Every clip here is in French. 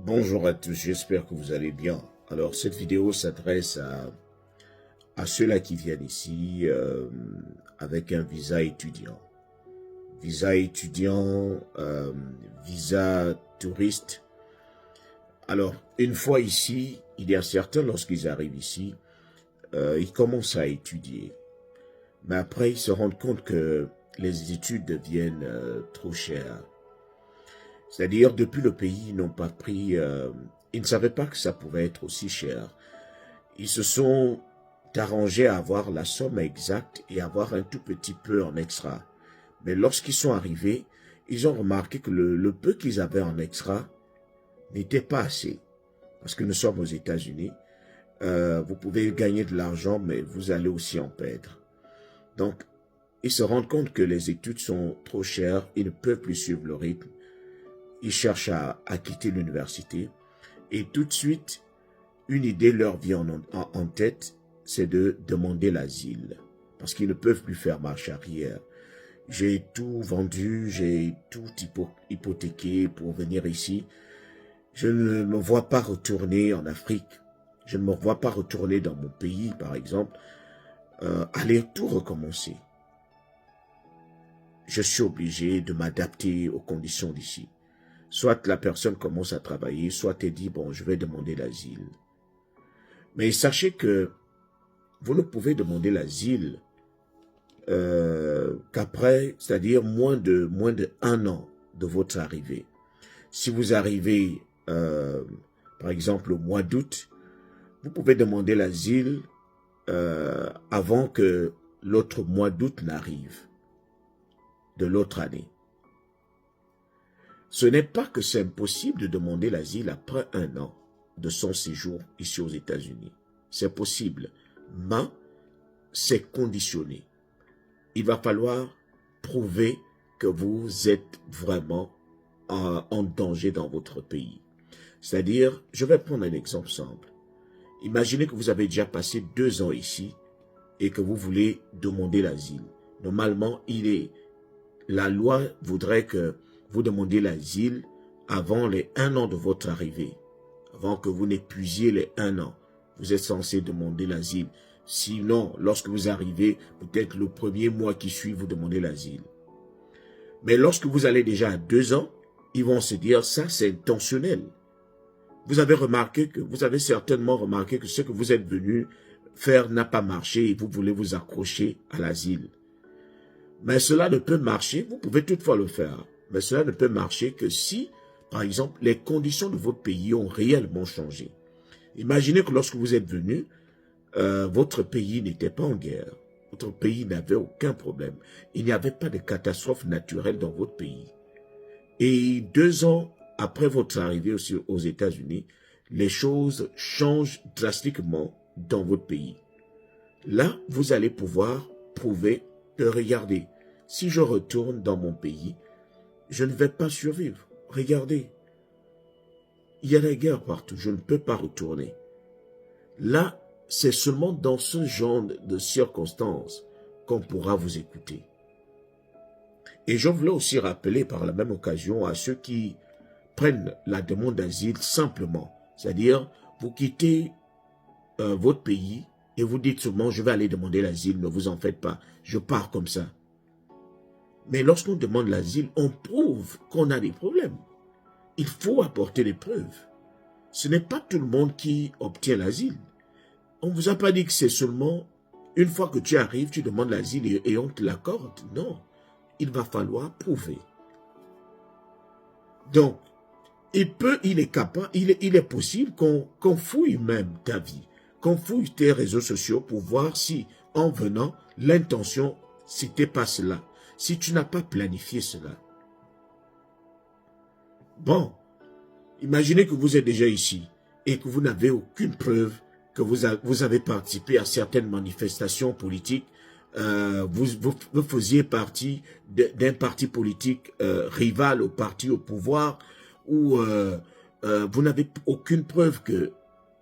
Bonjour à tous, j'espère que vous allez bien. Alors cette vidéo s'adresse à ceux-là qui viennent ici avec un visa étudiant. Visa étudiant, visa touriste. Alors une fois ici, il y a certains lorsqu'ils arrivent ici, ils commencent à étudier. Mais après ils se rendent compte que les études deviennent trop chères. C'est-à-dire, depuis le pays, ils n'ont pas pris... ils ne savaient pas que ça pouvait être aussi cher. Ils se sont arrangés à avoir la somme exacte et avoir un tout petit peu en extra. Mais lorsqu'ils sont arrivés, ils ont remarqué que le peu qu'ils avaient en extra n'était pas assez. Parce que nous sommes aux États-Unis. Vous pouvez gagner de l'argent, mais vous allez aussi en perdre. Donc, ils se rendent compte que les études sont trop chères, ils ne peuvent plus suivre le rythme. Ils cherchent à quitter l'université et tout de suite, une idée leur vient en tête, c'est de demander l'asile parce qu'ils ne peuvent plus faire marche arrière. J'ai tout vendu, j'ai tout hypothéqué pour venir ici. Je ne me vois pas retourner en Afrique. Je ne me vois pas retourner dans mon pays, par exemple, aller tout recommencer. Je suis obligé de m'adapter aux conditions d'ici. Soit la personne commence à travailler, soit elle dit, bon, je vais demander l'asile. Mais sachez que vous ne pouvez demander l'asile qu'après, c'est-à-dire moins de 1 an de votre arrivée. Si vous arrivez, par exemple, au mois d'août, vous pouvez demander l'asile avant que l'autre mois d'août n'arrive de l'autre année. Ce n'est pas que c'est impossible de demander l'asile après 1 an de son séjour ici aux États-Unis. C'est possible, mais c'est conditionné. Il va falloir prouver que vous êtes vraiment en danger dans votre pays. C'est-à-dire, je vais prendre un exemple simple. Imaginez que vous avez déjà passé 2 ans ici et que vous voulez demander l'asile. Normalement, la loi voudrait que vous demandez l'asile avant les 1 an de votre arrivée. Avant que vous n'épuisiez les 1 an, vous êtes censé demander l'asile. Sinon, lorsque vous arrivez, peut-être le premier mois qui suit, vous demandez l'asile. Mais lorsque vous allez déjà à 2 ans, ils vont se dire, ça c'est intentionnel. Vous avez certainement remarqué que ce que vous êtes venu faire n'a pas marché et vous voulez vous accrocher à l'asile. Mais cela ne peut marcher, vous pouvez toutefois le faire. Mais cela ne peut marcher que si, par exemple, les conditions de votre pays ont réellement changé. Imaginez que lorsque vous êtes venu, votre pays n'était pas en guerre. Votre pays n'avait aucun problème. Il n'y avait pas de catastrophe naturelle dans votre pays. Et 2 ans après votre arrivée aux États-Unis, les choses changent drastiquement dans votre pays. Là, vous allez pouvoir prouver que, regardez, si je retourne dans mon pays, je ne vais pas survivre. Regardez, il y a la guerre partout, je ne peux pas retourner. Là, c'est seulement dans ce genre de circonstances qu'on pourra vous écouter. Et je voulais aussi rappeler par la même occasion à ceux qui prennent la demande d'asile simplement. C'est-à-dire, vous quittez votre pays et vous dites seulement, je vais aller demander l'asile, ne vous en faites pas, je pars comme ça. Mais lorsqu'on demande l'asile, on prouve qu'on a des problèmes. Il faut apporter des preuves. Ce n'est pas tout le monde qui obtient l'asile. On ne vous a pas dit que c'est seulement une fois que tu arrives, tu demandes l'asile et on te l'accorde. Non, il va falloir prouver. Donc, il est possible qu'on fouille même ta vie, qu'on fouille tes réseaux sociaux pour voir si, en venant, l'intention, c'était pas cela. Si tu n'as pas planifié cela. Bon, imaginez que vous êtes déjà ici et que vous n'avez aucune preuve que vous avez participé à certaines manifestations politiques, vous faisiez partie d'un parti politique rival au parti au pouvoir, où vous n'avez aucune preuve que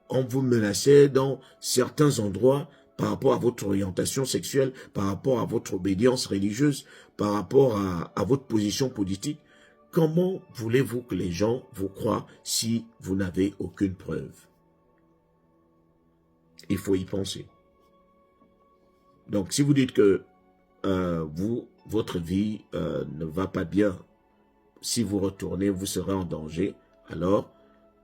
on vous menaçait dans certains endroits par rapport à votre orientation sexuelle, par rapport à votre obédience religieuse, par rapport à votre position politique. Comment voulez-vous que les gens vous croient si vous n'avez aucune preuve? Il faut y penser. Donc, si vous dites que votre vie ne va pas bien, si vous retournez, vous serez en danger, alors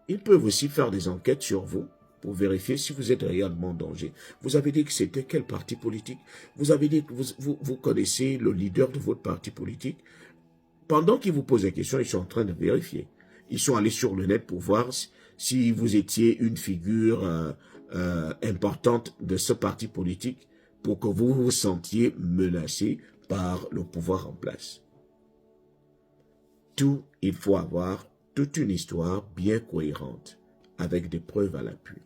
ils peuvent aussi faire des enquêtes sur vous pour vérifier si vous êtes réellement en danger. Vous avez dit que c'était quel parti politique? Vous avez dit que vous connaissez le leader de votre parti politique? Pendant qu'ils vous posent la question, ils sont en train de vérifier. Ils sont allés sur le net pour voir si vous étiez une figure importante de ce parti politique pour que vous vous sentiez menacé par le pouvoir en place. Il faut avoir toute une histoire bien cohérente avec des preuves à l'appui.